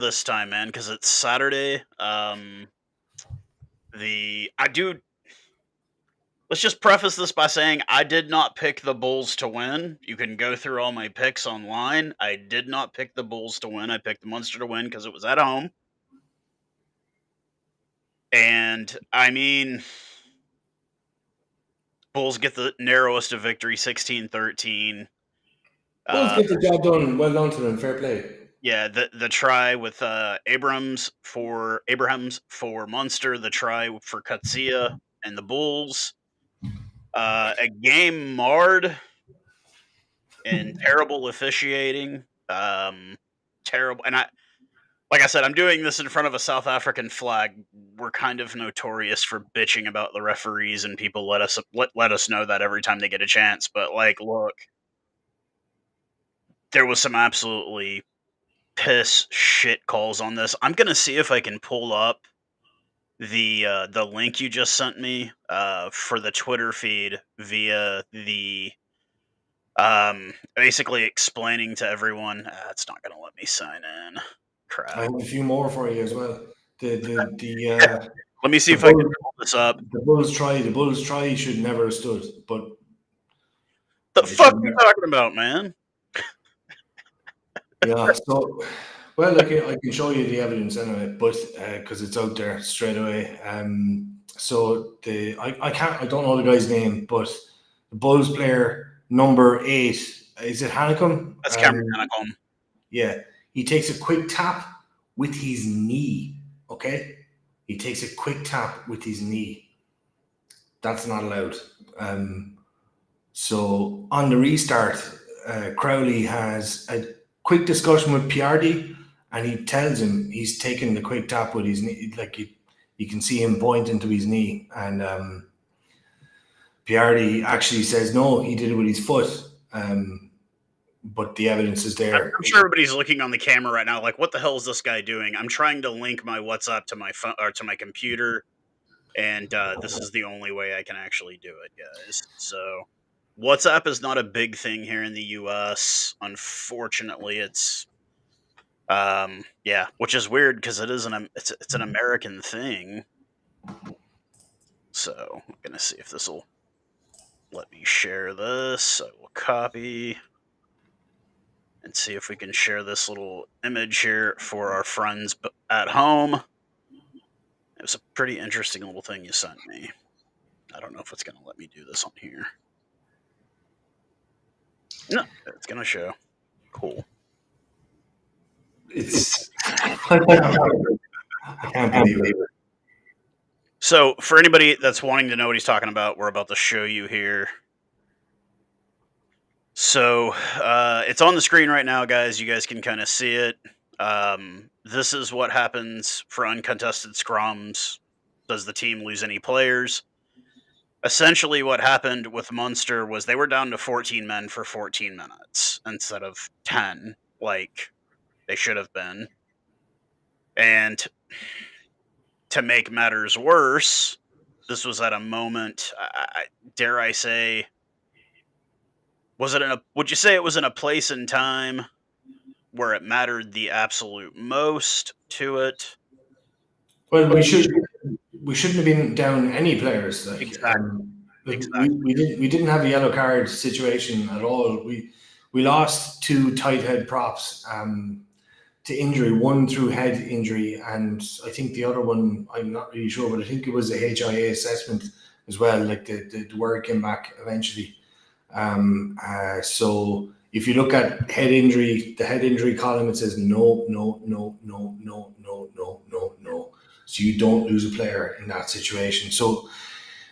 this time, man, because it's Saturday. I do. Let's just preface this by saying I did not pick the Bulls to win. You can go through all my picks online. I did not pick the Bulls to win. I picked the Munster to win because it was at home. And I mean, Bulls get the narrowest of victory, 16-13. Bulls get the job done. Well done to them. Fair play. Yeah, the try with Abrahams for Munster, the try for Kutsia and the Bulls. A game marred and terrible officiating. Terrible, and like I said, I'm doing this in front of a South African flag. We're kind of notorious for bitching about the referees, and people let us know that every time they get a chance. But look, there was some absolutely piss shit calls on this. I'm gonna see if I can pull up the link you just sent me for the Twitter feed via the basically explaining to everyone. It's not gonna let me sign in. Crap. I have a few more for you as well. Let me see if I can pull this up. The Bulls try should never have stood, but the fuck are you talking about, man? Yeah, so well, I can show you the evidence anyway, but because it's out there straight away. So I don't know the guy's name, but the Bulls player number 8, is it Hanekom? That's Cameron Hanekom. Yeah, he takes a quick tap with his knee. Okay, he takes a quick tap with his knee. That's not allowed. So on the restart, Crowley has a quick discussion with Piardi, and he tells him he's taking the quick tap with his knee. Like you can see him pointing to his knee, and Piardi actually says no, he did it with his foot. But the evidence is there. I'm sure everybody's looking on the camera right now, like, what the hell is this guy doing? I'm trying to link my WhatsApp to my phone or to my computer, and this is the only way I can actually do it, guys. So WhatsApp is not a big thing here in the US. Unfortunately, it's which is weird because it's an American thing. So I'm gonna see if this will let me share this. I will copy and see if we can share this little image here for our friends at home. It was a pretty interesting little thing you sent me. I don't know if it's gonna let me do this on here. No, it's gonna show. Cool. I can't believe it. So, for anybody that's wanting to know what he's talking about, we're about to show you here. So, it's on the screen right now, guys. You guys can kind of see it. This is what happens for uncontested scrums. Does the team lose any players? Essentially, what happened with Munster was they were down to 14 men for 14 minutes instead of 10, like they should have been. And to make matters worse, this was at a moment, dare I say, would you say it was in a place and time where it mattered the absolute most to it? Well, we shouldn't have been down any players. Exactly. We didn't have a yellow card situation at all. We lost 2 tight head props to injury, one through head injury, and I think the other one, I'm not really sure, but I think it was a HIA assessment as well. Like the word came back eventually. So if you look at head injury, the head injury column, it says no. So you don't lose a player in that situation. So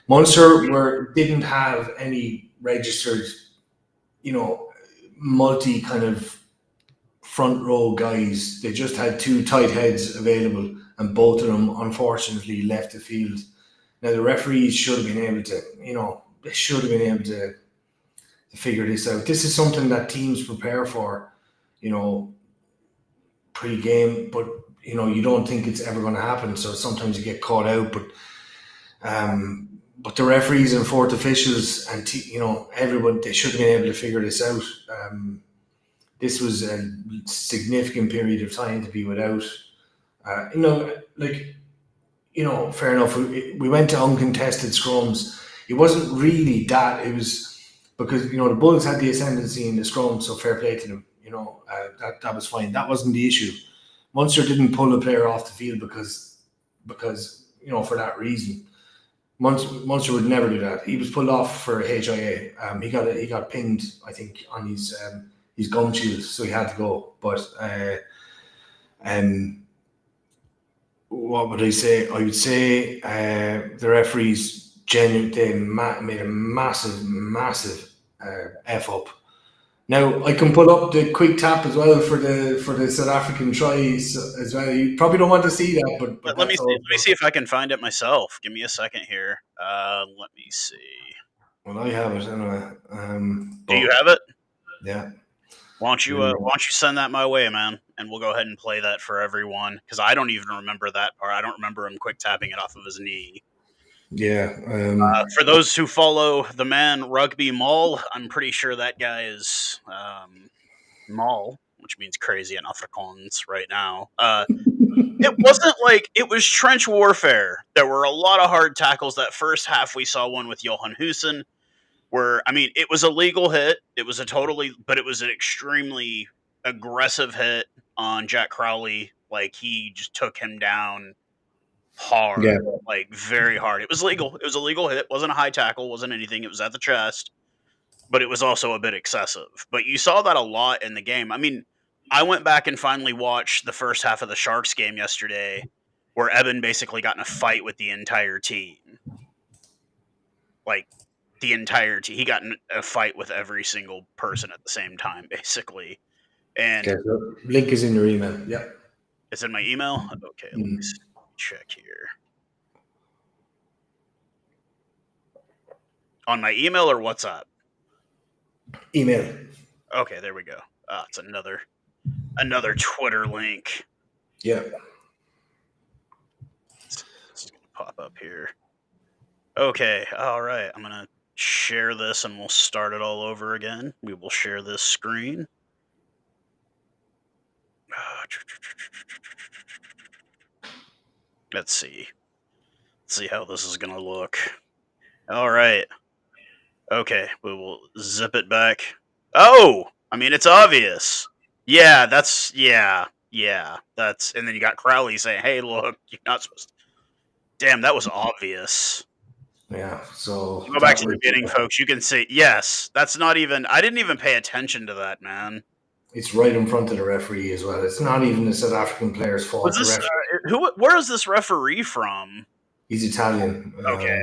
Munster didn't have any registered, multi kind of front row guys. They just had 2 tight heads available, and both of them unfortunately left the field. Now the referees should have been able to figure this out. This is something that teams prepare for, pre-game, but you don't think it's ever going to happen. So sometimes you get caught out, but the referees and fourth officials and everyone, they should have been able to figure this out. this was a significant period of time to be without. Fair enough. We went to uncontested scrums. It wasn't really that. It was because the Bulls had the ascendancy in the scrum, so fair play to them. That was fine. That wasn't the issue. Munster didn't pull a player off the field because for that reason. Munster would never do that. He was pulled off for HIA. He got pinged, I think, on his gum shield, so he had to go. But what would I say? I would say the referees genuinely made a massive f up. Now I can pull up the quick tap as well for the South African tries as well. You probably don't want to see that, but let me see if I can find it myself. Give me a second here. Let me see. Well, I have it anyway. Do you have it? Yeah. Why don't you send that my way, man, and we'll go ahead and play that for everyone because I don't even remember that part. I don't remember him quick tapping it off of his knee. Yeah. For those who follow the man Rugby Mall, I'm pretty sure that guy is Mall, which means crazy in Afrikaans right now. It wasn't like it was trench warfare. There were a lot of hard tackles. That first half, we saw one with Johan Husen, where it was a legal hit. It was but it was an extremely aggressive hit on Jack Crowley. Like he just took him down hard, like very hard. It was legal. It was a legal hit. It wasn't a high tackle. Wasn't anything. It was at the chest, but it was also a bit excessive. But you saw that a lot in the game. I went back and finally watched the first half of the Sharks game yesterday, where Eben basically got in a fight with the entire team. Like the entire team, he got in a fight with every single person at the same time, basically. And so link is in your email. Yeah, it's in my email. Okay, let me check here. On my email or WhatsApp? Email. Okay, there we go. It's another Twitter link. Yeah. It's going to pop up here. Okay, all right. I'm going to share this and we'll start it all over again. We will share this screen. Let's see. Let's see how this is going to look. All right. Okay, we will zip it back. Oh, it's obvious. Yeah, that's and then you got Crowley saying, "Hey, look, you're not supposed to." Damn, that was obvious. Yeah, so go back to the beginning, folks. You can see, yes, that's not even. I didn't even pay attention to that, man. It's right in front of the referee as well. It's not even the South African player's fault. Where is this referee from? He's Italian. Okay.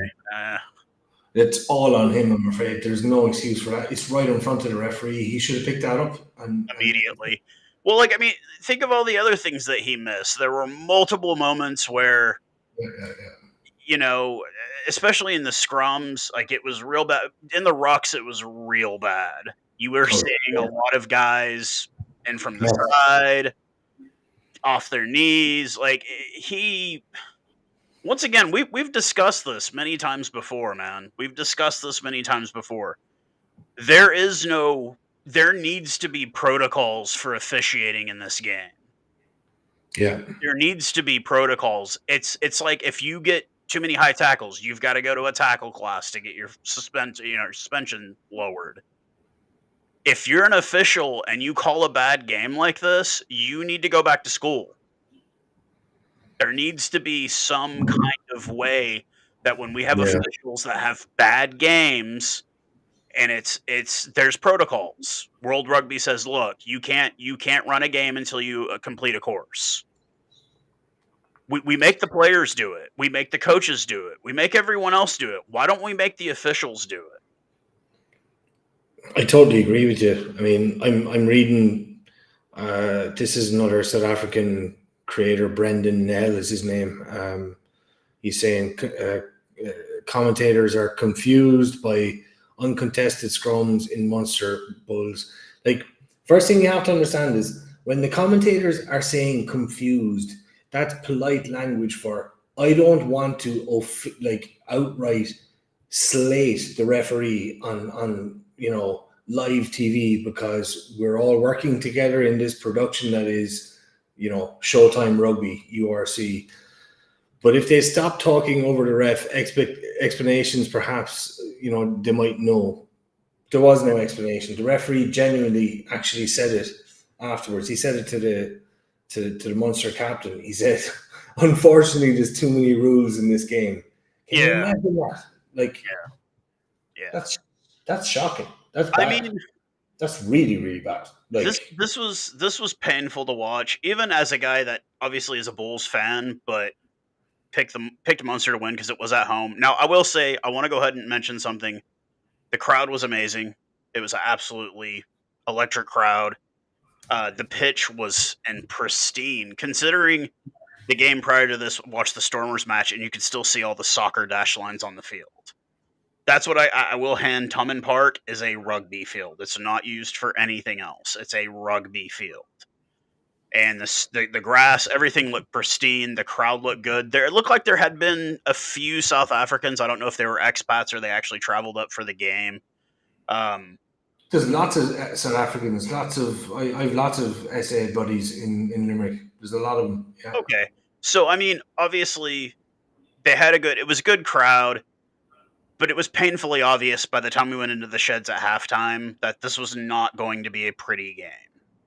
It's all on him, I'm afraid. There's no excuse for that. It's right in front of the referee. He should have picked that up immediately. Well, think of all the other things that he missed. There were multiple moments where, especially in the scrums, it was real bad. In the rucks, it was real bad. You were seeing a lot of guys in from the side, off their knees. Once again, we've discussed this many times before, man. We've discussed this many times before. There needs to be protocols for officiating in this game. Yeah. There needs to be protocols. It's like if you get too many high tackles, you've got to go to a tackle class to get your suspension lowered. If you're an official and you call a bad game like this, you need to go back to school. There needs to be some kind of way that when we have officials that have bad games, and there's protocols. World Rugby says, look, you can't run a game until you complete a course. We make the players do it. We make the coaches do it. We make everyone else do it. Why don't we make the officials do it? I totally agree with you. I'm reading. This is another South African creator, Brendan Nell is his name. He's saying commentators are confused by uncontested scrums in Munster Bulls. First thing you have to understand is when the commentators are saying confused, that's polite language for I don't want to outright slate the referee on live TV because we're all working together in this production that is, Showtime Rugby, URC. But if they stop talking over the ref, explanations, perhaps, they might know. There was no explanation. The referee genuinely actually said it afterwards. He said it to the Munster captain. He said, "Unfortunately, there's too many rules in this game." Can you Yeah, imagine that? Like, yeah. that's shocking. That's I bad. mean, That's really, really bad. this Like, this was painful to watch, even as a guy that obviously is a Bulls fan, but picked Munster to win because it was at home. Now, I will say, I want to go ahead and mention something. The crowd was amazing. It was an absolutely electric crowd. The pitch was in pristine, considering the game prior to this. Watch the Stormers match, and you could still see all the soccer dash lines on the field. That's what I will hand. Tummen Park is a rugby field. It's not used for anything else. It's a rugby field. And the grass, everything looked pristine. The crowd looked good. It looked like there had been a few South Africans. I don't know if they were expats or they actually traveled up for the game. there's lots of South Africans. I have lots of SA buddies in Limerick. There's a lot of them. Yeah. Okay, so I mean, obviously it was a good crowd, but it was painfully obvious by the time we went into the sheds at halftime that this was not going to be a pretty game.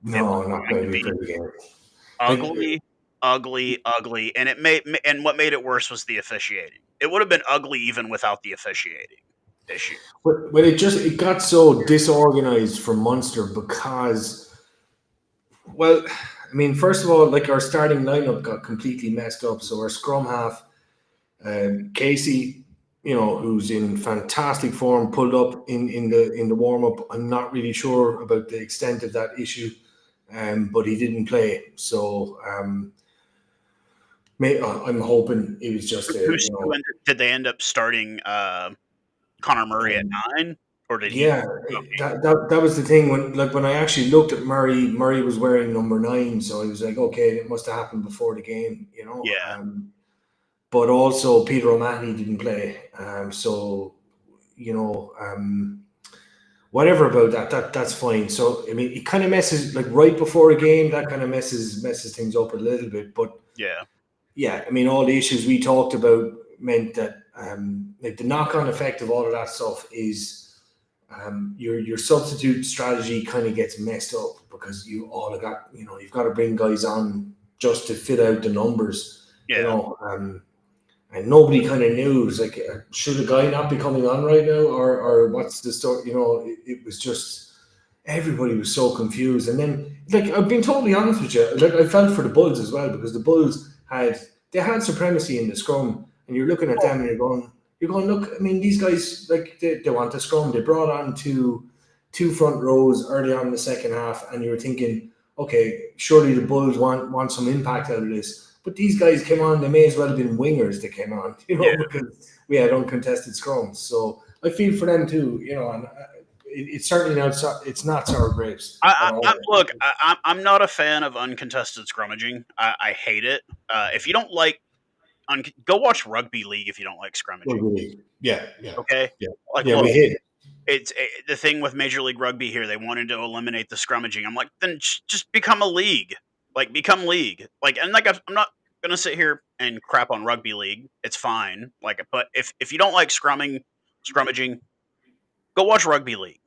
It was No, not going going to to be be pretty game. Like, ugly, ugly, ugly, and what made it worse was the officiating. It would have been ugly even without the officiating issue. but it got so disorganized for Munster because, well, I mean, first of all, like, our starting lineup got completely messed up. So our scrum half, Casey, who's in fantastic form, pulled up in the warm up. I'm not really sure about the extent of that issue, but he didn't play. So I'm hoping it was just Did they end up starting Connor Murray at 9, or did he? yeah, Okay, that was the thing when I actually looked at Murray. Murray was wearing number 9, so I was like, okay, it must have happened before the game. yeah, But also Peter O'Mahony didn't play. So whatever about that's fine. So I mean, it kind of messes, like, right before a game, that kind of messes things up a little bit. But yeah, yeah, I mean, all the issues we talked about meant that like, the knock-on effect of all of that stuff is your substitute strategy kind of gets messed up because you've got to bring guys on just to fit out the numbers. yeah. And nobody kind of knew. It was like, should a guy not be coming on right now, or what's the story? It was just, everybody was so confused. And then, like, I've been totally honest with you, like, I felt for the Bulls as well, because the Bulls had supremacy in the scrum, and you're looking at them and you're going, look, I mean, these guys, like, they want the scrum. They brought on two front rows early on in the second half, and you were thinking, okay, surely the Bulls want some impact out of this. But these guys came on, they may as well have been wingers that came on, Yeah. because we had uncontested scrums. So I feel for them too, and it's certainly not, it's not sour grapes at all. I'm not a fan of uncontested scrummaging. I hate it. If you don't like, go watch rugby league if you don't like scrummaging. Yeah, Okay, yeah, like, yeah. look, We hit. it's the thing with Major League Rugby here. They wanted to eliminate the scrummaging. I'm like, then just become a league. Like, become league. Like, and like, I'm not gonna sit here and crap on rugby league. It's fine. Like, but if you don't like scrummaging, go watch rugby league.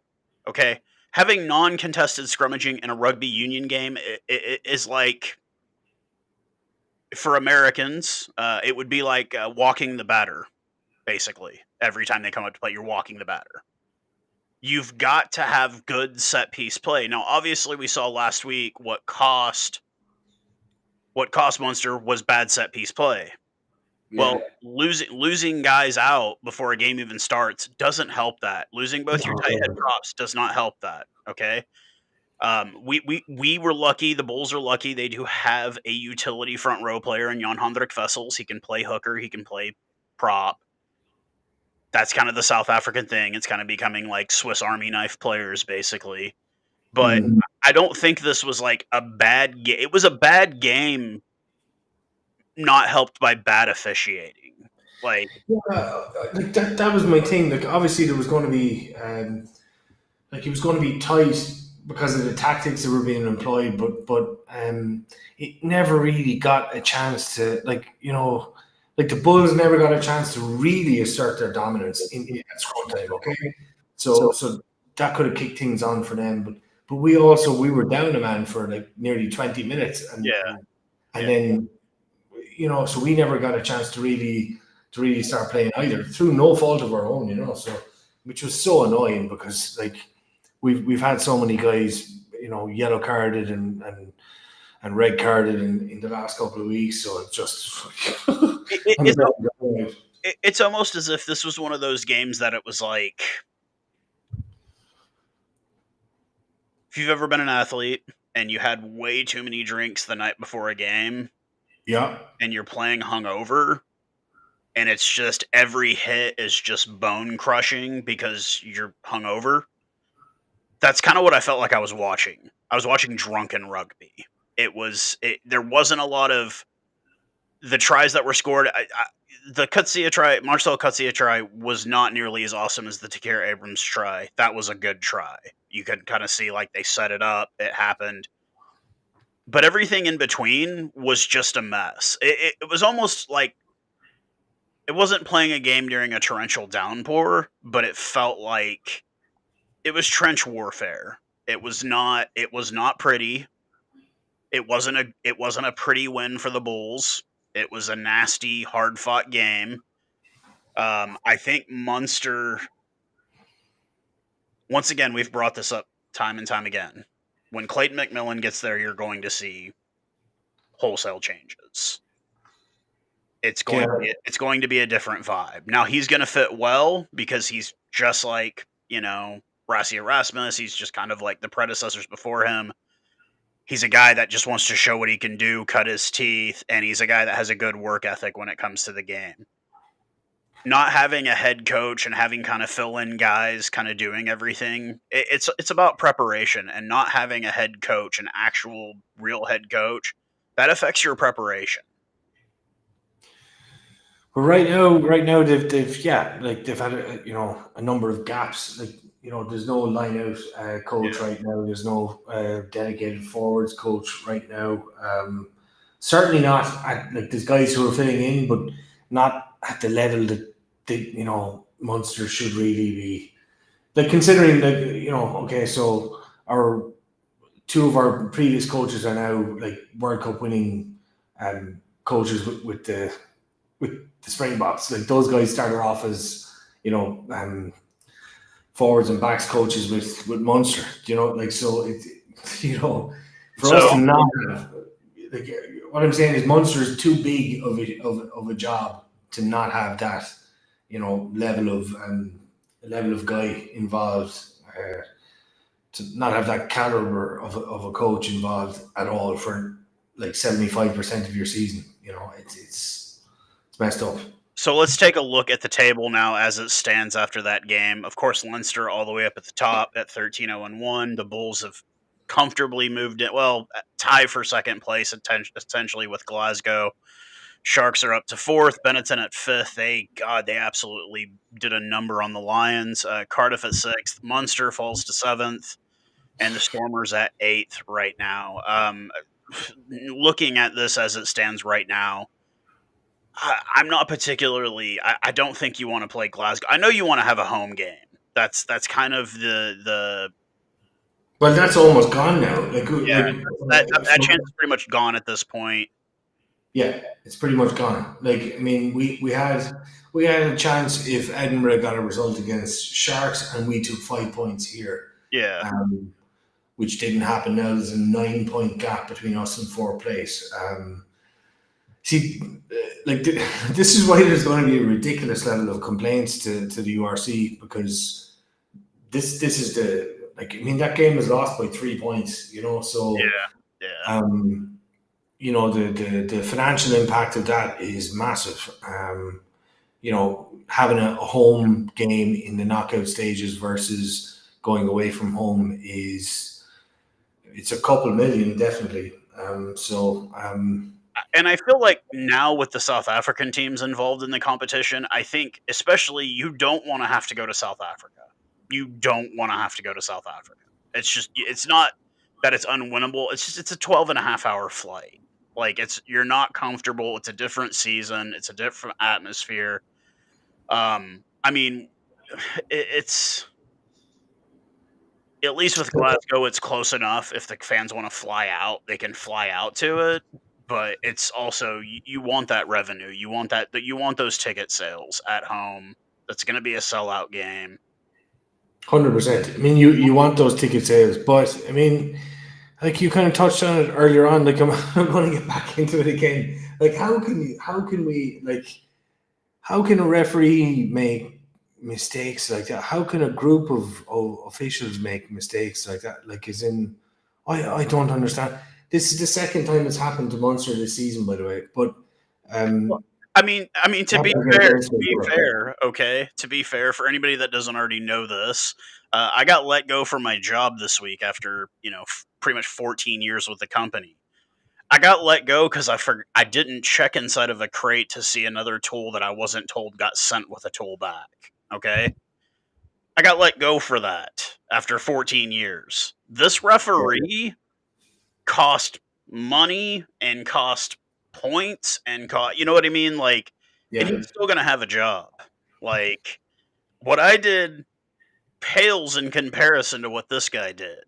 Okay, having non-contested scrummaging in a rugby union game is like, for Americans, it would be like walking the batter. Basically, every time they come up to play, you're walking the batter. You've got to have good set piece play. Now, obviously, we saw last week what cost Munster was bad set piece play. Yeah. Well, losing guys out before a game even starts doesn't help that. Losing both your tight head props does not help that. Okay. We were lucky. The Bulls are lucky. They do have a utility front row player in Jan Hendrik Vessels. He can play hooker. He can play prop. That's kind of the South African thing. It's kind of becoming like Swiss Army knife players, basically. But I don't think this was like a bad game. It was a bad game, not helped by bad officiating. Like, Like, that was my thing. Like, obviously there was going to be like it was going to be tight because of the tactics that were being employed, but it never really got a chance to, like the Bulls never got a chance to really assert their dominance in at scrum time. Okay, so that could have kicked things on for them, but we were down a man for like nearly 20 minutes, and Yeah, and and yeah. then so we never got a chance to really start playing either through no fault of our own, so which was so annoying because like we've had so many guys, yellow carded and red carded in the last couple of weeks, so it's just It, it, on the it's back al- of the line. it's almost as if this was one of those games that it was like, if you've ever been an athlete and you had way too many drinks the night before a game Yeah, and you're playing hungover, and it's just every hit is just bone crushing because you're hungover. That's kind of what I felt like I was watching. I was watching drunken rugby. There wasn't a lot of the tries that were scored. The Kutsia try, Marcel Kutsia try, was not nearly as awesome as the Takir Abrams try. That was a good try. You could kind of see like they set it up, it happened, but everything in between was just a mess. It was almost like it wasn't playing a game during a torrential downpour, but it felt like it was trench warfare. It was not. It was not pretty. It wasn't a pretty win for the Bulls. It was a nasty, hard fought game. I think Munster. Once again, we've brought this up time and time again. When Clayton McMillan gets there, you're going to see wholesale changes. yeah. It's going to be a different vibe. Now he's going to fit well because he's just like Rassi Erasmus. He's just kind of like the predecessors before him. He's a guy that just wants to show what he can do, cut his teeth, and he's a guy that has a good work ethic when it comes to the game. Not having a head coach and having kind of fill in guys kind of doing everything, it's about preparation, and not having a head coach, an actual real head coach, that affects your preparation. But right now they've had a number of gaps. Like there's no line out coach Yeah. right now. There's no dedicated forwards coach right now. Certainly not at, like there's guys who are filling in, but not at the level that Munster should really be. Like considering that okay, so our two of our previous coaches are now like World Cup winning coaches with the Springboks. Like those guys started off as forwards and backs coaches with Munster. Like so it for us So to not have, like what I'm saying is Munster is too big of a job to not have that level of guy involved. To not have that caliber of a coach involved at all for like 75% of your season. It's messed up. So let's take a look at the table now as it stands after that game. Of course, Leinster all the way up at the top at 13-0-1. The Bulls have comfortably moved it. Well, tie for second place essentially with Glasgow. Sharks are up to fourth. Benetton at fifth. They absolutely did a number on the Lions. Cardiff at sixth. Munster falls to seventh, and the Stormers at eighth right now. Looking at this as it stands right now, I'm not particularly. I don't think you want to play Glasgow. I know you want to have a home game. That's kind of the Well, that's almost gone now. yeah. That chance is pretty much gone at this point. yeah, it's pretty much gone. Like I mean, we had a chance if Edinburgh got a result against Sharks and we took 5 points here, Yeah. which didn't happen. Now there's a 9 point gap between us and fourth place. See, this is why there's going to be a ridiculous level of complaints to the URC because this is the like I mean that game was lost by 3 points, so Yeah. Yeah. the financial impact of that is massive. Having a home game in the knockout stages versus going away from home it's a couple million definitely. And I feel like now with the South African teams involved in the competition, I think especially you don't want to have to go to South Africa. you don't want to have to go to South Africa. It's not that it's unwinnable. It's a 12.5 hour flight. Like you're not comfortable. It's a different season. It's a different atmosphere. I mean, it's at least with Glasgow, it's close enough. If the fans want to fly out, they can fly out to it. But it's also you want that revenue. You want you want those ticket sales at home. That's going to be a sellout game. 100%. I mean, you want those ticket sales, but I mean, like you kind of touched on it earlier on. Like I'm going to get back into it again. Like how can a referee make mistakes like that? How can a group of officials make mistakes like that? Like, as in, I don't understand. This is the second time it's happened to Munster this season, by the way. But Well, um, to be fair, okay. To be fair, for anybody that doesn't already know this, I got let go from my job this week after pretty much 14 years with the company. I got let go because I didn't check inside of a crate to see another tool that I wasn't told got sent with a tool back. Okay, I got let go for that after 14 years. This referee cost money and cost points and you know what I mean? Like, and yeah, he's still gonna have a job. Like, what I did pales in comparison to what this guy did,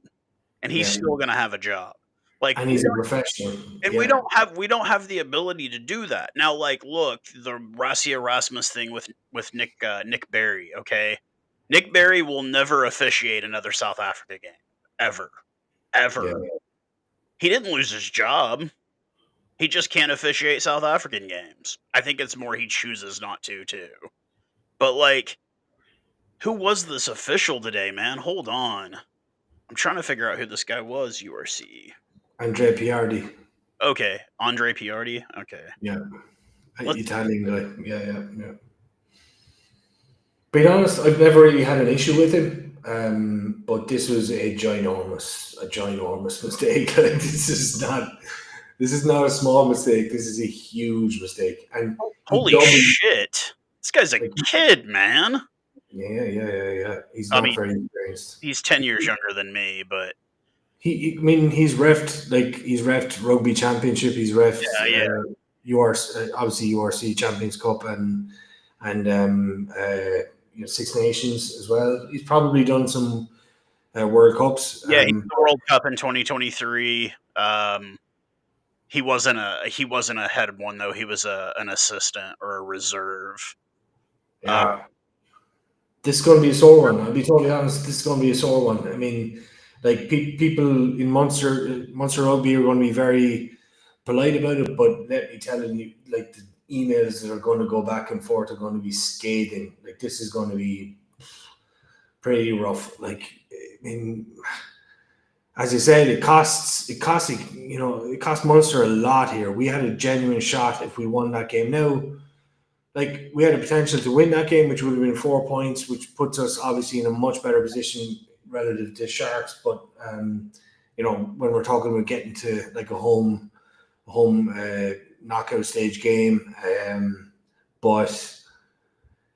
and he's yeah, still gonna have a job. Like, and he's a professional. and Yeah, we don't have the ability to do that now. Like, look, the Rassi Erasmus thing with Nick Berry. Okay, Nick Berry will never officiate another South Africa game ever, yeah. ever. He didn't lose his job. He just can't officiate South African games. I think it's more he chooses not to too. But like, who was this official today, man? Hold on. I'm trying to figure out who this guy was, URC. Andre Piardi. Okay, Andre Piardi. Okay. Yeah, Let's Italian guy. Yeah, yeah, yeah. Being honest, I've never really had an issue with him. But this was a ginormous mistake. Like, this is not a small mistake. This is a huge mistake, and he Holy doubled. shit. This guy's a Like, kid, man. yeah. He's I not mean, very experienced. he's 10 years younger than me, but I mean, he's refed rugby championship. He's refed yeah. URC, obviously URC Champions Cup and Six Nations as well. He's probably done some World Cups. Yeah, he's the World Cup in 2023. He wasn't a head one though. He was an assistant or a reserve. Yeah, this is going to be a sore one. I'll be totally honest. This is going to be a sore one. I mean, like people in Munster rugby are going to be very polite about it, but let me tell you, like, the emails that are going to go back and forth are going to be scathing. Like, this is going to be pretty rough. Like, I mean, as I said, it cost Munster a lot here. We had a genuine shot if we won that game. Now, like, we had a potential to win that game, which would have been 4 points, which puts us obviously in a much better position relative to Sharks. But when we're talking about getting to like a home knockout stage game, but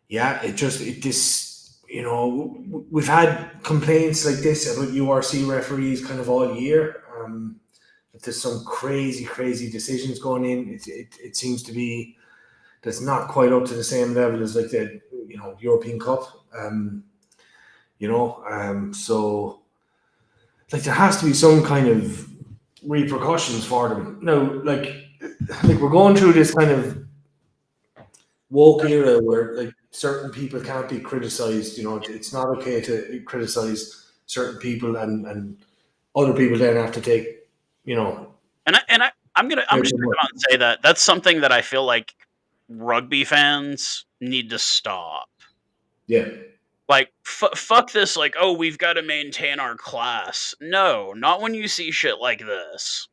yeah, we've had complaints like this about URC referees kind of all year. That there's some crazy decisions going in. It seems to be that's not quite up to the same level as like the European Cup. So like there has to be some kind of repercussions for them. Now, like we're going through this kind of woke era where like certain people can't be criticized. It's not okay to criticize certain people, and other people then have to take. I'm just gonna come out and say that that's something that I feel like rugby fans need to stop. Yeah. Like, fuck this, like, oh, we've got to maintain our class. No, not when you see shit like this.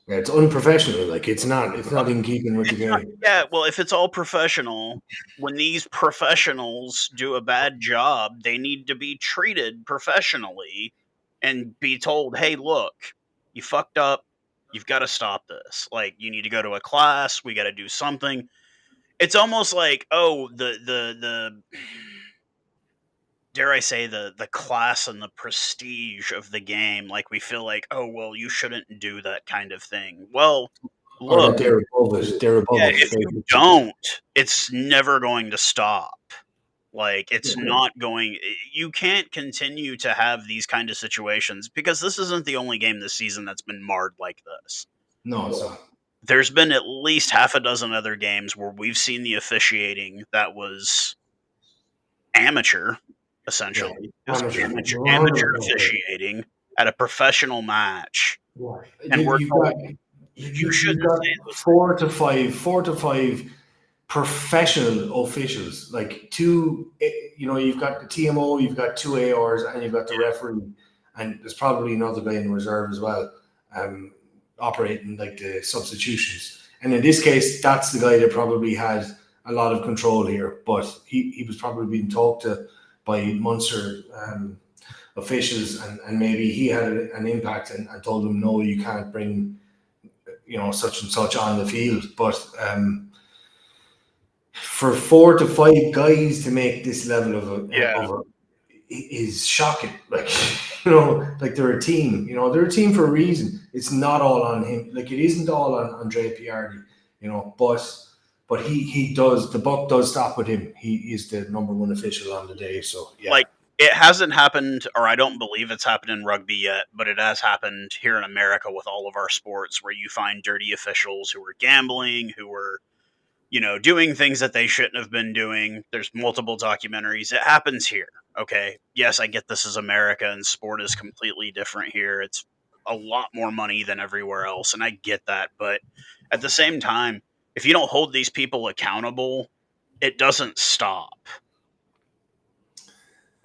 Yeah, it's unprofessional. Like, it's not in keeping with the game. Yeah, well, if it's all professional, when these professionals do a bad job, they need to be treated professionally and be told, hey, look, you fucked up. You've got to stop this. Like, you need to go to a class. We got to do something. It's almost like, oh, the dare I say, the class and the prestige of the game. Like, we feel like, oh, well, you shouldn't do that kind of thing. Well, Or look, that they're above it. They're above yeah, it. if you don't, it's never going to stop. Like, it's not going. You can't continue to have these kind of situations because this isn't the only game this season that's been marred like this. No, it's not. There's been at least half a dozen other games where we've seen the officiating that was amateur, essentially. It was amateur officiating at a professional match, and we're told you You've shouldn't got say those. four to five professional officials, like two. You've got the TMO, you've got two ARs, and you've got the referee, and there's probably another guy in reserve as well, operating like the substitutions. And in this case, that's the guy that probably had a lot of control here, but he was probably being talked to by Munster officials, and maybe he had an impact and told him, no, you can't bring such and such on the field. But for 4 to 5 guys to make this level of is shocking. Like, like they're a team. They're a team for a reason. It's not all on him. Like, it isn't all on Andre Piardi. But he does. The buck does stop with him. He is the number one official on the day. So yeah. Like, it hasn't happened, or I don't believe it's happened in rugby yet, but it has happened here in America with all of our sports, where you find dirty officials who are gambling, who are doing things that they shouldn't have been doing. There's multiple documentaries. It happens here. Okay. Yes, I get this is America and sport is completely different here. It's a lot more money than everywhere else. And I get that. But at the same time, if you don't hold these people accountable, it doesn't stop.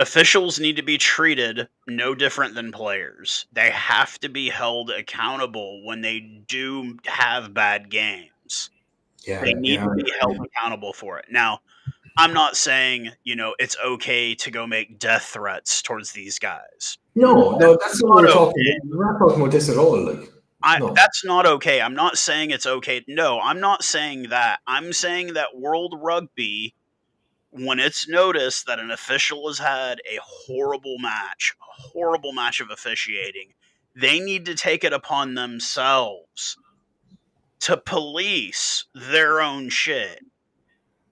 Officials need to be treated no different than players. They have to be held accountable when they do have bad games. They need to be held accountable for it. Now, I'm not saying, it's okay to go make death threats towards these guys. No, that's not what we're talking about. We're not talking about this at all. That's not okay. I'm not saying it's okay. No, I'm not saying that. I'm saying that World Rugby, when it's noticed that an official has had a horrible match of officiating, they need to take it upon themselves to police their own shit.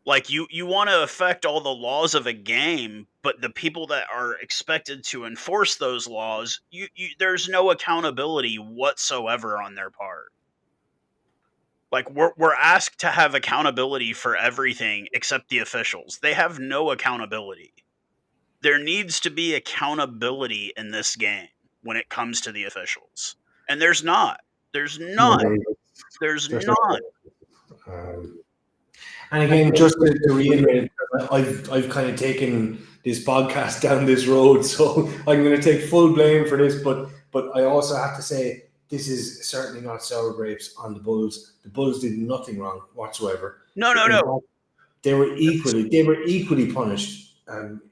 Like, you want to affect all the laws of a game, but the people that are expected to enforce those laws, there's no accountability whatsoever on their part. Like, we're asked to have accountability for everything except the officials. They have no accountability. There needs to be accountability in this game when it comes to the officials. And there's not. There's none. There's none. And again, just to reiterate, I've kind of taken this podcast down this road, so I'm going to take full blame for this. But I also have to say, this is certainly not sour grapes on the Bulls. The Bulls did nothing wrong whatsoever. No. They were equally punished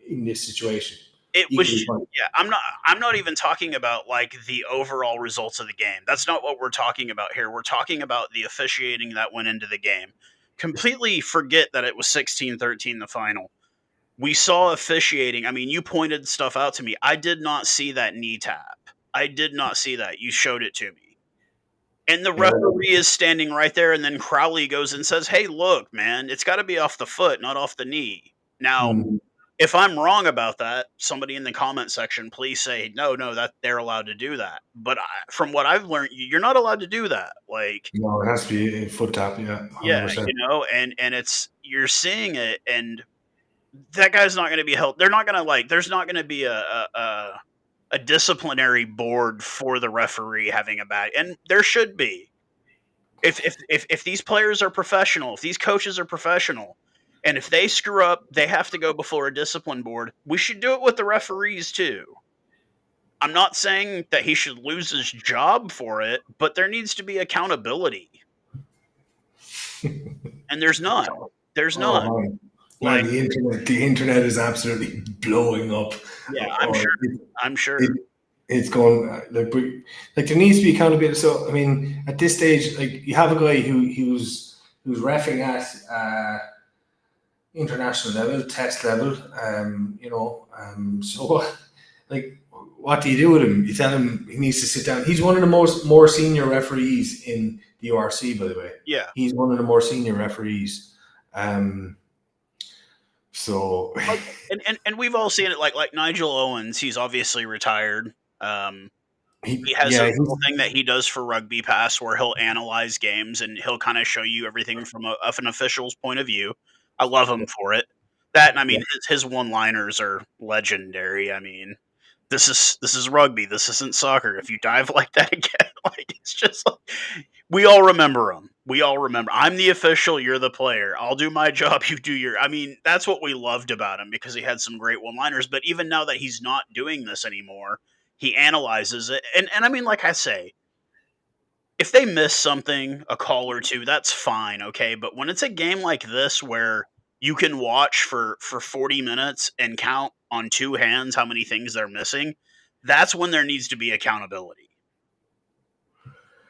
in this situation. It was, yeah. I'm not even talking about like the overall results of the game. That's not what we're talking about here. We're talking about the officiating that went into the game. Completely forget that it was 16-13 the final. We saw officiating. I mean, you pointed stuff out to me. I did not see that knee tap. I did not see that. You showed it to me. And the referee is standing right there, and then Crowley goes and says, hey, look, man, it's got to be off the foot, not off the knee. Now, if I'm wrong about that, somebody in the comment section, please say, no, that they're allowed to do that. But from what I've learned, you're not allowed to do that. Like, no, it has to be a foot tap. Yeah. 100%. Yeah. And it's, you're seeing it, and that guy's not going to be held. They're not going to there's not going to be a disciplinary board for the referee having a bad, and there should be. If these players are professional, if these coaches are professional, and if they screw up, they have to go before a discipline board. We should do it with the referees too. I'm not saying that he should lose his job for it, but there needs to be accountability. And there's none. There's none. Man, the internet is absolutely blowing up. Yeah, I'm sure. It's going like there needs to be accountability. So I mean, at this stage, like, you have a guy who's reffing at international level, test level. So like, what do you do with him? You tell him he needs to sit down. He's one of the more senior referees in the URC, by the way. Yeah. He's one of the more senior referees. Um, so Like, and we've all seen it. Like Nigel Owens, he's obviously retired. He has a yeah, little thing that he does for Rugby Pass where he'll analyze games and he'll kind of show you everything from of an official's point of view. I love him for it. That, and I yeah. mean, his one-liners are legendary. I mean, this is rugby. This isn't soccer. If you dive like that again, like it's just like we all remember him. We all remember. I'm the official. You're the player. I'll do my job. You do your. I mean, that's what we loved about him because he had some great one-liners. But even now that he's not doing this anymore, he analyzes it. And I mean, like I say, if they miss something, a call or two, that's fine, okay? But when it's a game like this where you can watch for 40 minutes and count on two hands how many things they're missing, that's when there needs to be accountability.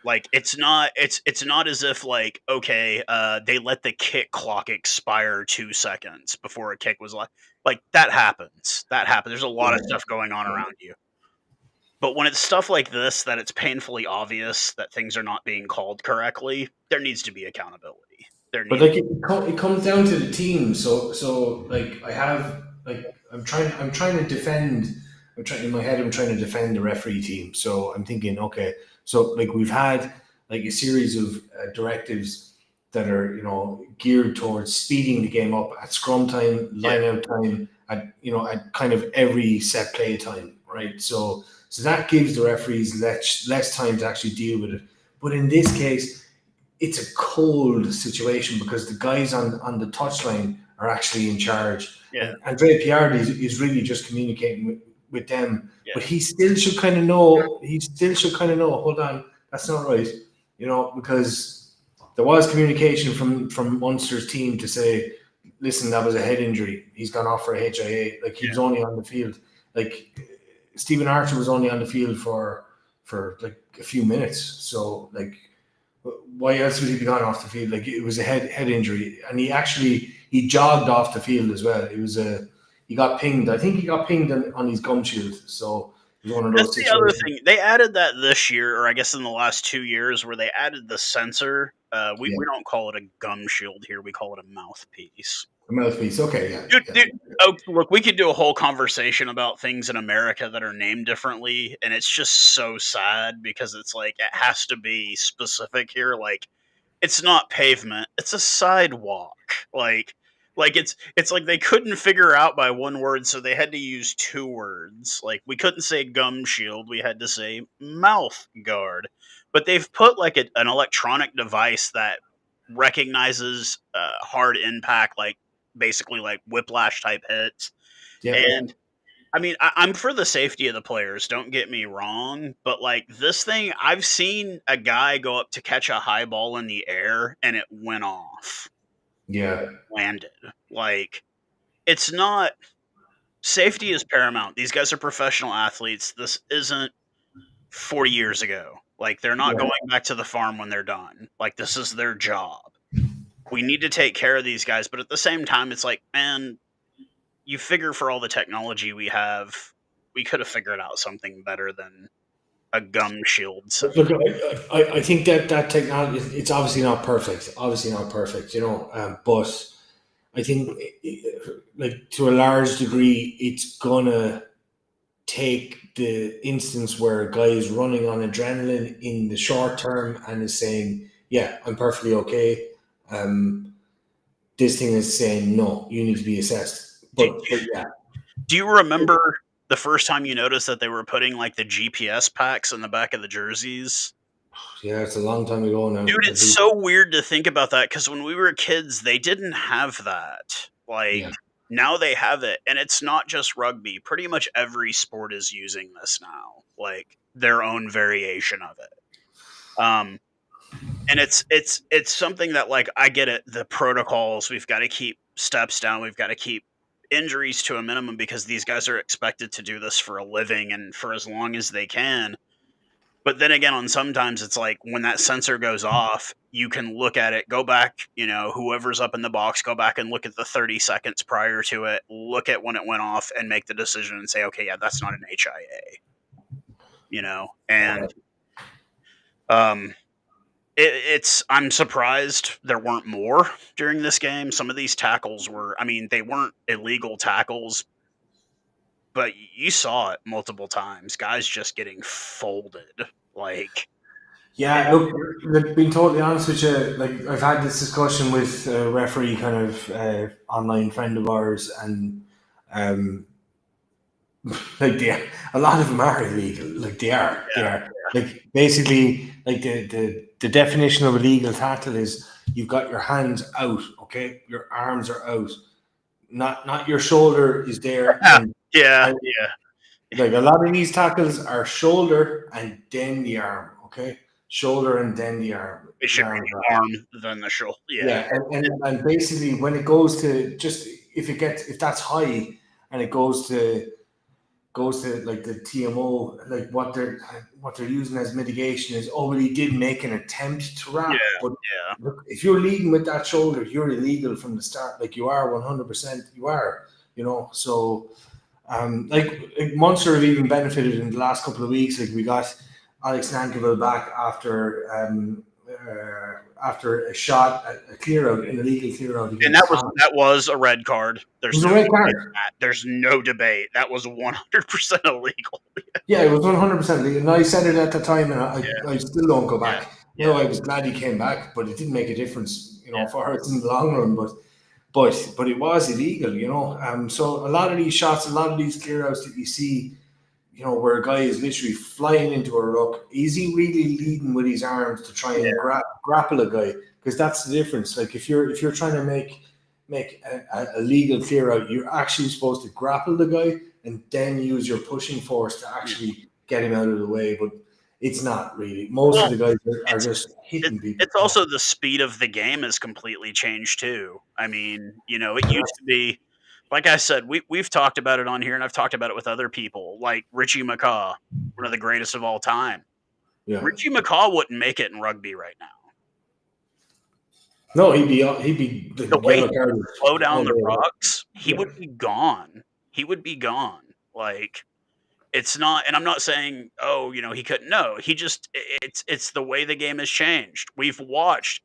Like it's not as if like okay, they let the kick clock expire 2 seconds before a kick was like that happens. That happens. There's a lot of stuff going on around you. But when it's stuff like this that it's painfully obvious that things are not being called correctly, there needs to be accountability. There But needs like it comes down to the team. So like I have like I'm trying to defend. I'm trying in my head. I'm trying to defend the referee team. So I'm thinking, okay, so like we've had like a series of directives that are geared towards speeding the game up at scrum time, yeah, line out time, at kind of every set play time, right? So that gives the referees less time to actually deal with it. But in this case, it's a cold situation because the guys on the touchline are actually in charge. yeah, And Andrea Piardi is really just communicating with them. yeah. But he still should kind of know, hold on, that's not right. Because there was communication from Munster's team to say, listen, that was a head injury. He's gone off for a HIA. Like he was only on the field. Like Stephen Archer was only on the field for like a few minutes. So like why else would he be gone off the field? Like it was a head injury, and he jogged off the field as well. He got pinged. I think he got pinged on his gum shield. So it was one of That's those the other situations. thing. They added that this year, or I guess in the last 2 years, where they added the sensor. We Yeah, don't call it a gum shield here. We call it a mouthpiece. the mouthpiece. Okay, yeah, Dude, oh, look, we could do a whole conversation about things in America that are named differently, and it's just so sad because it's like it has to be specific here. Like, it's not pavement; it's a sidewalk. Like, it's like they couldn't figure out by one word, so they had to use two words. Like, we couldn't say gum shield; we had to say mouth guard. But they've put like an electronic device that recognizes hard impact, like basically like whiplash type hits. yeah, And I mean, I'm for the safety of the players, don't get me wrong, but like this thing, I've seen a guy go up to catch a high ball in the air and it went off, yeah, landed. Like, it's not safety is paramount. These guys are professional athletes. This isn't 40 years ago. Like, they're not yeah. going back to the farm when they're done. Like, this is their job. We need to take care of these guys, but at the same time, it's like, man, you figure for all the technology we have, we could have figured out something better than a gum shield Look, sensor. I think that technology, it's obviously not perfect. Obviously not perfect, but I think, like to a large degree, it's gonna take the instance where a guy is running on adrenaline in the short term and is saying, "Yeah, I'm perfectly okay." Um, this thing is saying, "No, you need to be assessed." Do, But yeah, do you remember the first time you noticed that they were putting like the GPS packs in the back of the jerseys? yeah, it's a long time ago now. Dude, it's so weird to think about that because when we were kids, they didn't have that. Like, Yeah, now they have it, and it's not just rugby. Pretty much every sport is using this now, like their own variation of it. And it's something that like I get it. The protocols, we've got to keep steps down. We've got to keep injuries to a minimum because these guys are expected to do this for a living and for as long as they can. But then again, on sometimes it's like when that sensor goes off, you can look at it, go back, whoever's up in the box, go back and look at the 30 seconds prior to it, look at when it went off, and make the decision and say, okay, yeah, that's not an HIA, and I'm surprised there weren't more during this game. Some of these tackles they weren't illegal tackles, but you saw it multiple times. Guys just getting folded. Yeah, look, being totally honest with you, like I've had this discussion with a referee, kind of online friend of ours, and um, a lot of them are illegal. Like they are. Like basically, like the definition of a legal tackle is you've got your hands out, okay, your arms are out, not your shoulder is there, and yeah. like a lot of these tackles are shoulder and then the arm, okay? Shoulder and then the arm. It should be the arm, then the shoulder. Yeah, and basically when it goes to just if that's high and it goes to like the TMO, like what they're using as mitigation is, well, he did make an attempt to wrap, but look, if you're leading with that shoulder, you're illegal from the start. Like you are 100%, you are, so. Like Munster have even benefited in the last couple of weeks. Like we got Alex Nankerville back after a shot, a clear out, an illegal clear out, and that was a red card. There's no red card. There's no debate. That was 100% illegal. Yeah, it was 100% illegal. And I said it at the time, and I still don't go back. Yeah. I was glad he came back, but it didn't make a difference, for us in the long run. But it was illegal, So a lot of these shots, a lot of these clear outs that you see, where a guy is literally flying into a ruck, is he really leading with his arms to try and grapple a guy? Because that's the difference. Like if you're trying to make a legal clear out, you're actually supposed to grapple the guy and then use your pushing force to actually get him out of the way. But it's not really. Most of the guys are just hitting people. It's also the speed of the game has completely changed too. I mean, it used to be, like I said, we've talked about it on here, and I've talked about it with other people, like Richie McCaw, one of the greatest of all time. Yeah. Richie McCaw wouldn't make it in rugby right now. No, he'd be the way he would slow down the rocks. He would be gone. He would be gone. Like. It's not, and I'm not saying, he couldn't. No, it's the way the game has changed. We've watched.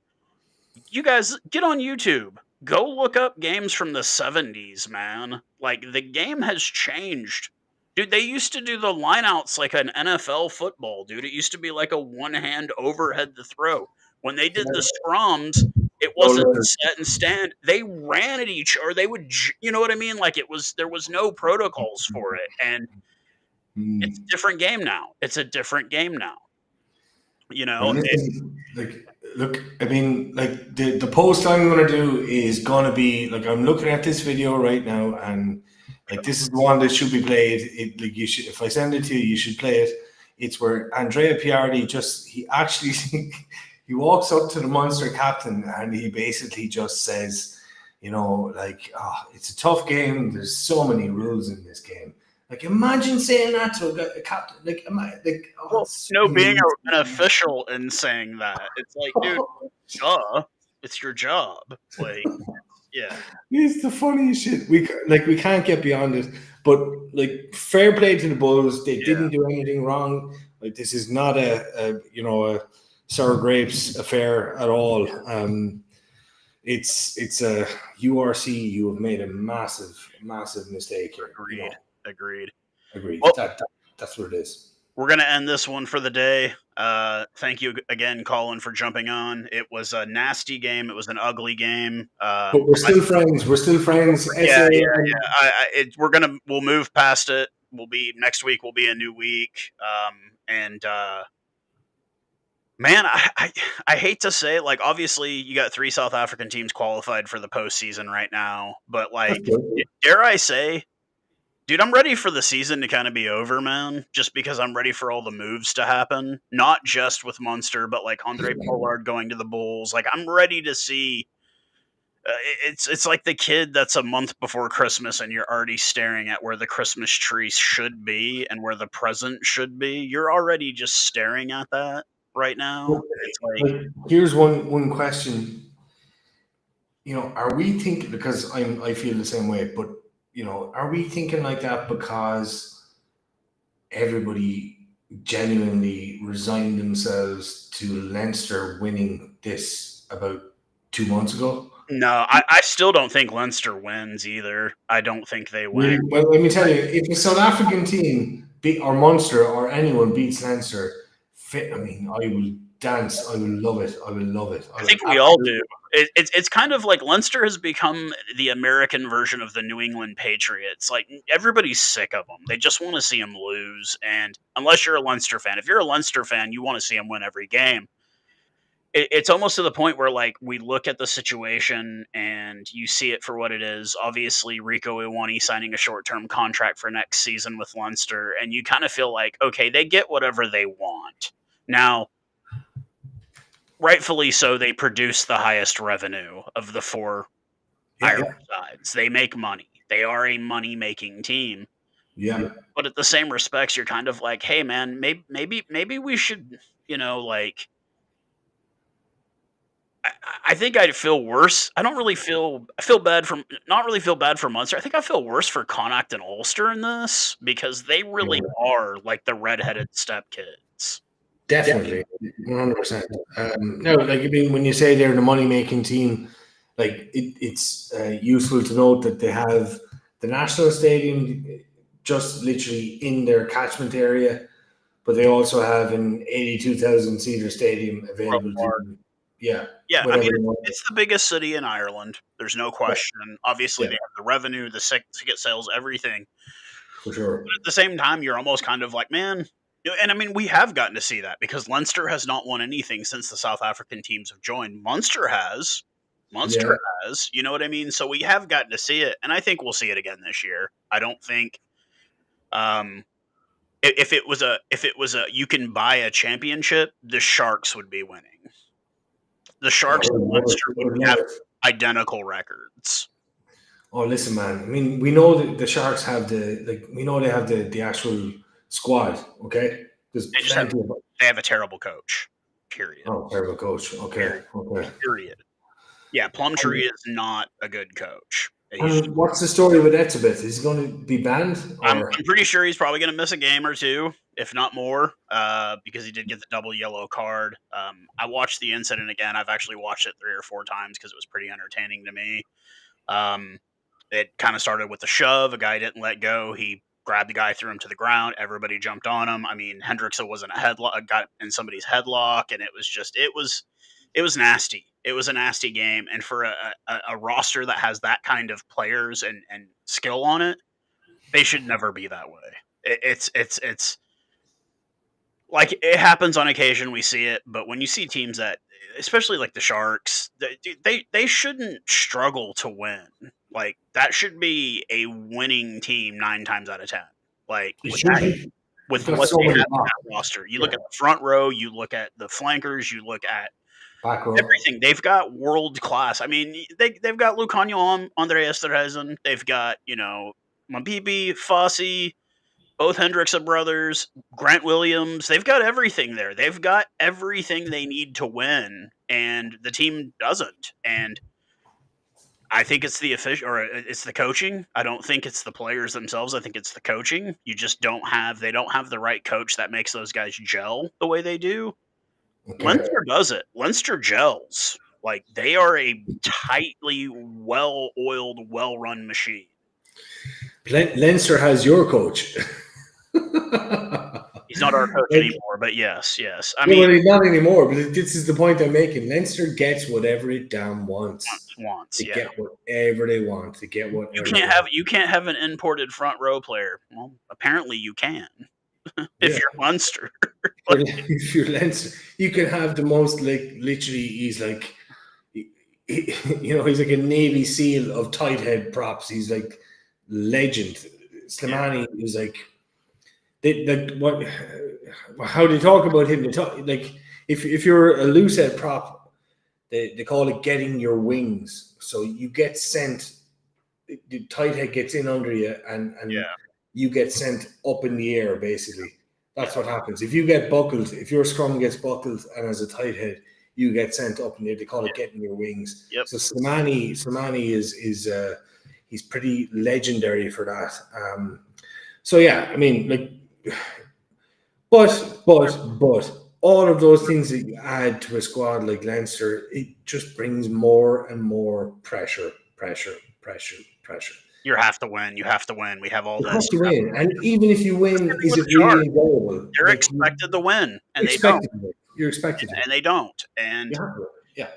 You guys get on YouTube. Go look up games from the 70s, man. Like, the game has changed. Dude, they used to do the lineouts like an NFL football, dude. It used to be like a one-hand overhead to throw. When they did the scrums, it wasn't set and stand. They ran at each, or they would, you know what I mean? Like, there was no protocols for it, and it's a different game now. It's a different game now. Look, I mean, like the post I'm going to do is going to be like, I'm looking at this video right now, and like this is the one that should be played. Like you should, if I send it to you, you should play it. It's where Andrea Piardi he walks up to the Munster captain and he basically just says, it's a tough game. There's so many rules in this game. Like, imagine saying that to a captain. Being an official and saying that, it's like, dude, it's your job. Like, yeah, it's the funniest shit. We can't get beyond it. But like, fair play to the Bulls. They didn't do anything wrong. Like, this is not a sour grapes affair at all. It's a URC. You have made a massive mistake here. Agreed. Well, that's what it is. We're going to end this one for the day. Thank you again, Colin, for jumping on. It was a nasty game. It was an ugly game. But we're still friends. We're still friends. Yeah. We'll move past it. Next week will be a new week. Man, I hate to say it, like, obviously you got 3 South African teams qualified for the postseason right now, but like, dare I say, dude, I'm ready for the season to kind of be over, man, just because I'm ready for all the moves to happen, not just with Munster, but like Andre Pollard going to the Bulls. Like, I'm ready to see It's like the kid that's a month before Christmas and you're already staring at where the Christmas tree should be and where the present should be. You're already just staring at that right now. It's like, But here's one question. Are we thinking, because I feel the same way, but are we thinking like that because everybody genuinely resigned themselves to Leinster winning this about 2 months ago? no, I still don't think Leinster wins either. I don't think they win. Well, let me tell you, if a South African team or Munster or anyone beats Leinster, I mean, I will dance. I will love it. I will love it. I think we all do. It's kind of like Leinster has become the American version of the New England Patriots. Like, everybody's sick of them. They just want to see them lose. And unless you're a Leinster fan, if you're a Leinster fan, you want to see them win every game. It's almost to the point where, like, we look at the situation and you see it for what it is. Obviously, Rico Iwani signing a short-term contract for next season with Leinster, and you kind of feel like, okay, they get whatever they want. Now, rightfully so, they produce the highest revenue of the four Irish sides. They make money. They are a money-making team. Yeah. But at the same respects, you're kind of like, hey, man, maybe we should, like, I think I'd feel worse. I don't really feel. I feel bad for not really feel bad for Munster. I think I feel worse for Connacht and Ulster in this because they really are like the redheaded stepkids. Definitely, 100%. No, like, I mean, when you say they're the money-making team, like, it's useful to note that they have the national stadium just literally in their catchment area, but they also have an 82,000 seater stadium available to them. Yeah. I mean, it's the biggest city in Ireland. There's no question. Obviously, they have the revenue, the ticket sales, everything. For sure. But at the same time, you're almost kind of like, man. And I mean, we have gotten to see that because Leinster has not won anything since the South African teams have joined. Munster has. You know what I mean? So we have gotten to see it, and I think we'll see it again this year. I don't think if it was a you can buy a championship, the Sharks would be winning. The Sharks and Munster would have identical records. Oh, listen, man. I mean, we know that the Sharks have we know they have the actual squad. Okay, they have a terrible coach. Period. Oh, terrible coach. Okay. Period. Yeah, Plumtree is not a good coach. What's the story with Etzebeth? Is he going to be banned? I'm pretty sure he's probably going to miss a game or two, if not more, because he did get the double yellow card. I watched the incident again. I've actually watched it 3 or 4 times because it was pretty entertaining to me. It kind of started with a shove. A guy didn't let go. He grabbed the guy, threw him to the ground. Everybody jumped on him. I mean, Hendrickson was in a headlock, got in somebody's headlock, and it was nasty. It was a nasty game, and for a roster that has that kind of players and skill on it, they should never be that way. It's like, it happens on occasion. We see it, but when you see teams that, especially like the Sharks, they shouldn't struggle to win. Like, that should be a winning team 9 times out of 10. Like, with what they have in that roster, you look at the front row, you look at the flankers, you look at everything. They've got world class. I mean, they've got Lucanio, Andre Esterhuizen. They've got, Mabibi, Fossey, both Hendrickson brothers, Grant Williams. They've got everything there. They've got everything they need to win, and the team doesn't. And I think it's it's the coaching. I don't think it's the players themselves. I think it's the coaching. You just they don't have the right coach that makes those guys gel the way they do. Okay. Leinster does it. Leinster gels. Like, they are a tightly, well-oiled, well-run machine. Leinster has your coach. He's not our coach anymore, but yes. I mean, he's not anymore, but this is the point I'm making. Leinster gets whatever it damn wants. They get whatever they want. They get whatever you can't have an imported front row player. Well, apparently you can. If you're Munster. If you're Leinster, you can have the most, like, literally, he's like, he's like a Navy SEAL of tight head props. He's like legend. Slimani is like, how they talk about him. They talk, like, if you're a loose head prop, they call it getting your wings. So you get sent, the tight head gets in under you, and you get sent up in the air, basically. That's what happens. If you get buckled, if your scrum gets buckled and as a tight head, you get sent up in the air. They call it getting your wings. Yep. So Slimani is he's pretty legendary for that. So yeah, I mean, like, but all of those things that you add to a squad like Leinster, it just brings more and more pressure. You have to win. You have to win. We have all You this. have to win, and even if you win, is it Sure. really enjoyable? You're Like, expected to win, and they expected don't. to win. You're expected to win. And they don't. And You have to win. Yeah.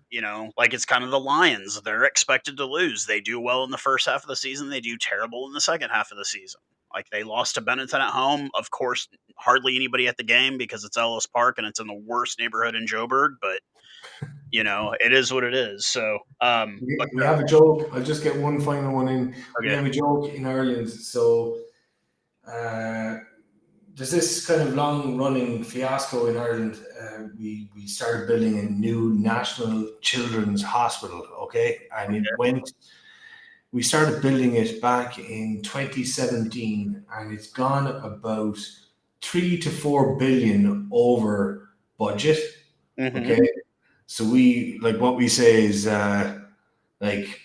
you know, like it's kind of the Lions. They're expected to lose. They do well in the first half of the season. They do terrible in the second half of the season. Like they lost to Benetton at home. Of course, hardly anybody at the game because it's Ellis Park and it's in the worst neighborhood in Joburg. But you know, it is what it is. So we have a joke. I'll just get one final one in. Okay. We have a joke in Ireland. So there's this kind of long-running fiasco in Ireland. We started building a new National Children's Hospital, okay? And it went... We started building it back in 2017, and it's gone about 3 to 4 billion over budget, okay? So we, like, what we say is, like,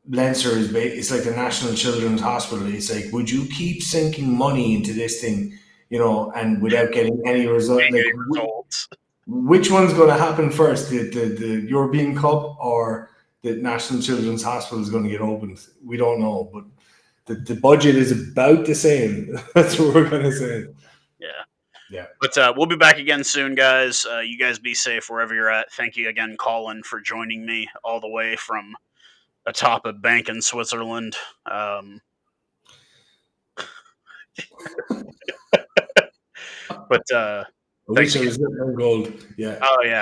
Leinster is it's like the National Children's Hospital. It's like, would you keep sinking money into this thing, you know, and without getting any result? Like, results. Which one's going to happen first, the European Cup or the National Children's Hospital is going to get opened? We don't know, but the budget is about the same. That's what we're going to say. Yeah. But we'll be back again soon, guys. You guys be safe wherever you're at. Thank you again, Colin, for joining me all the way from atop a bank in Switzerland. But I wish I was getting gold. Yeah. Oh yeah.